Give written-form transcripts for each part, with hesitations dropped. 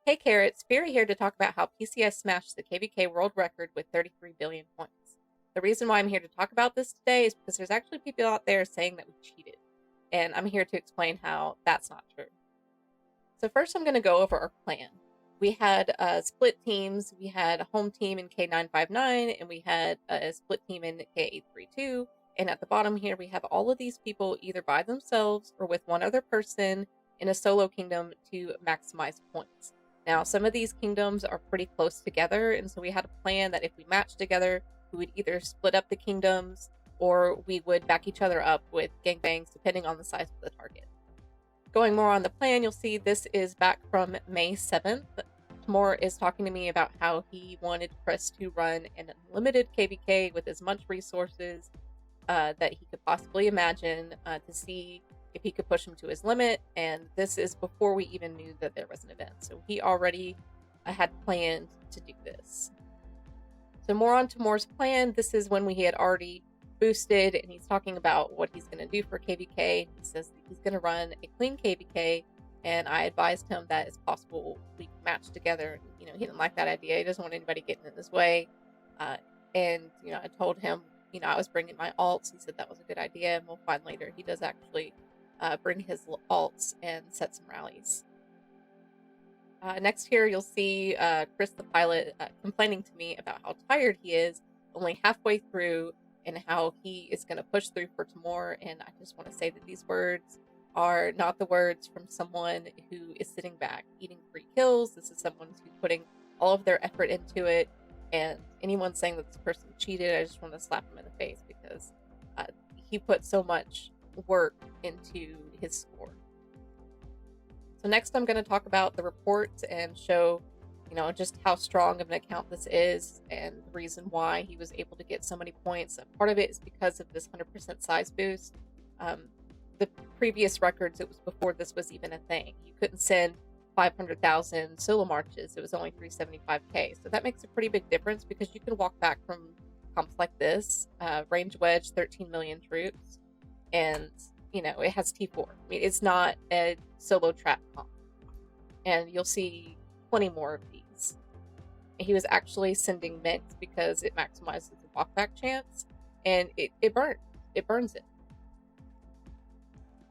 Hey Carrots, Fury here to talk about how PCS smashed the KvK world record with 33 billion points. The reason why I'm here to talk about this today is because there's actually people out there saying that we cheated, and I'm here to explain how that's not true. So first I'm going to go over our plan. We had split teams. We had a home team in K959, and we had a split team in K832. And at the bottom here, we have all of these people either by themselves or with one other person in a solo kingdom to maximize points. Now, some of these kingdoms are pretty close together, and so we had a plan that if we matched together, we would either split up the kingdoms or we would back each other up with gangbangs, depending on the size of the target. Going more on the plan, you'll see this is back from May 7th. Tamor is talking to me about how he wanted Chris to run an unlimited KvK with as much resources that he could possibly imagine to see if he could push him to his limit. And this is before we even knew that there was an event. So he already had planned to do this. So more on Tamor's plan. This is when we had already boosted, and he's talking about what he's going to do for KvK. He says that he's going to run a clean KvK, and I advised him that it's possible we can match together. He didn't like that idea. He doesn't want anybody getting in his way. And I told him, I was bringing my alts. He said that was a good idea, and we'll find later he does actually bring his alts and set some rallies. Next here, you'll see Chris the pilot complaining to me about how tired he is only halfway through and how he is going to push through for Tamor. And I just want to say that these words are not the words from someone who is sitting back eating free kills. This is someone who's putting all of their effort into it. And anyone saying that this person cheated, I just want to slap him in the face because he put so much work into his score. So next I'm going to talk about the reports and show, just how strong of an account this is and the reason why he was able to get so many points. And part of it is because of this 100% size boost. The previous records, it was before this was even a thing. You couldn't send 500,000 solo marches. It was only 375k. So that makes a pretty big difference because you can walk back from comps like this, range wedge, 13 million troops, and it has T4. I mean, it's not a solo trap comp. And you'll see plenty more of these. He was actually sending mint because it maximizes the walkback chance, and it burns it.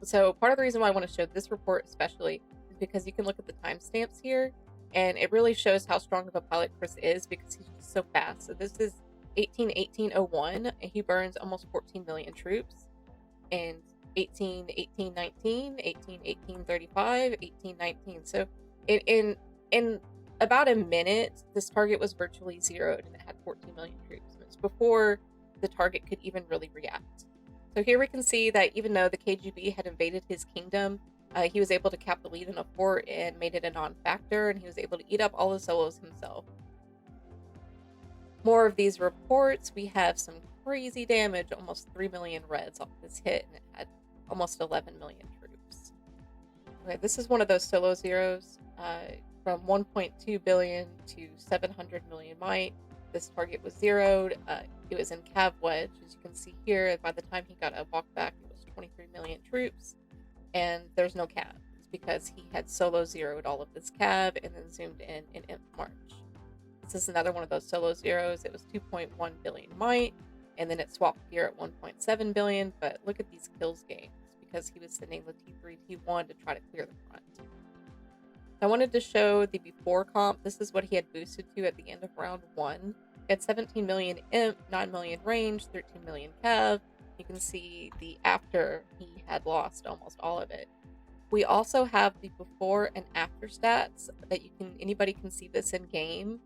So part of the reason why I want to show this report especially is because you can look at the timestamps here, and it really shows how strong of a pilot Chris is because he's just so fast. So this is 18-18-01, and he burns almost 14 million troops. And 18-18-19, 18-18-35, 18-19. So in about a minute, this target was virtually zeroed and it had 14 million troops. It was before the target could even really react. So here we can see that even though the KGB had invaded his kingdom, he was able to cap the lead in a fort and made it a non-factor, and he was able to eat up all the solos himself. More of these reports. We have some crazy damage, almost 3 million reds off this hit, and it had almost 11 million troops. Okay, this is one of those solo zeros. From 1.2 billion to 700 million might. This target was zeroed. It was in cav wedge, as you can see here. By the time he got a walk back, it was 23 million troops, and there's no cav. It's because he had solo zeroed all of this cav and then zoomed in imp march. This is another one of those solo zeros. It was 2.1 billion might, and then it swapped here at 1.7 billion. But look at these kills gains because he was sending the T3, T1 to try to clear the front. I wanted to show the before comp. This is what he had boosted to at the end of round 1. He had 17 million imp, 9 million range, 13 million cav. You can see the after, he had lost almost all of it. We also have the before and after stats that anybody can see this in game.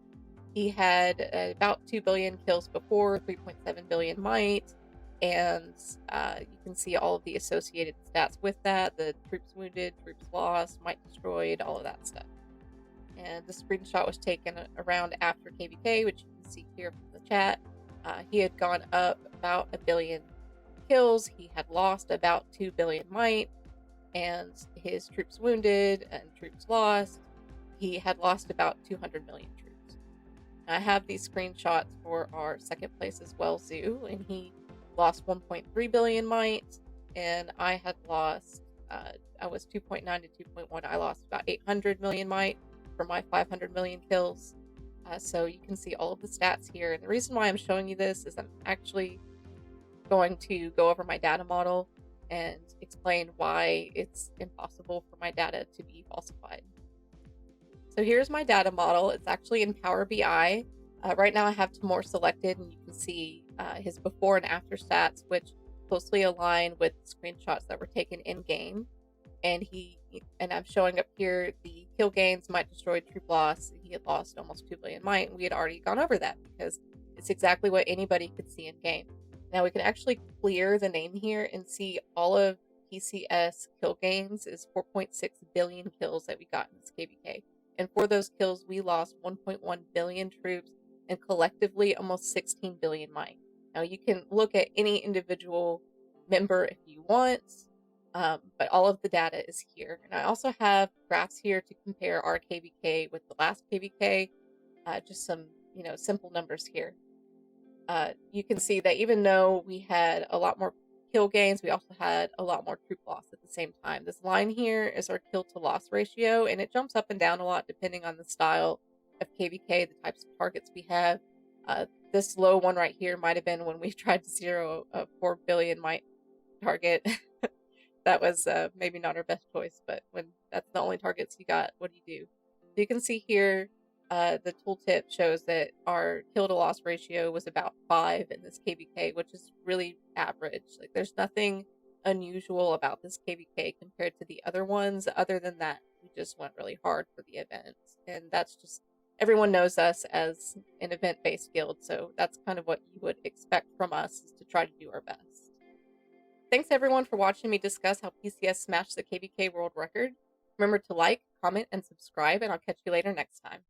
He had about 2 billion kills before, 3.7 billion might, and you can see all of the associated stats with that: the troops wounded, troops lost, might destroyed, all of that stuff. And the screenshot was taken around after KvK, which you can see here from the chat. He had gone up about 1 billion kills. He had lost about 2 billion might, and his troops wounded and troops lost. He had lost about 200 million troops. I have these screenshots for our second place as well, Zoo, and he lost 1.3 billion might, and I had lost, I was 2.9 to 2.1. I lost about 800 million might. for my 500 million kills. So you can see all of the stats here. And the reason why I'm showing you this is I'm actually going to go over my data model and explain why it's impossible for my data to be falsified. So here's my data model. It's actually in Power BI. Right now I have Timur selected, and you can see his before and after stats, which closely align with screenshots that were taken in game. And I'm showing up here the kill gains, might destroyed, troop loss. He had lost almost 2 billion might, and we had already gone over that because it's exactly what anybody could see in game. Now we can actually clear the name here and see all of PCS kill gains is 4.6 billion kills that we got in this KvK. And for those kills, we lost 1.1 billion troops and collectively almost 16 billion might. Now you can look at any individual member if you want, but all of the data is here. And I also have graphs here to compare our KvK with the last KvK, just some simple numbers here. You can see that even though we had a lot more kill gains, we also had a lot more troop loss at the same time. This line here is our kill to loss ratio, and it jumps up and down a lot depending on the style of KvK, the types of targets we have. This low one right here might have been when we tried to zero a 4 billion might target. That was maybe not our best choice, but when that's the only targets you got, what do you do? So you can see here, the tooltip shows that our kill to loss ratio was about 5 in this KvK, which is really average. Like, there's nothing unusual about this KvK compared to the other ones. Other than that, we just went really hard for the event, and that's just, everyone knows us as an event-based guild, so that's kind of what you would expect from us, is to try to do our best. Thanks everyone for watching me discuss how PCS smashed the KvK world record. Remember to like, comment, and subscribe, and I'll catch you later next time.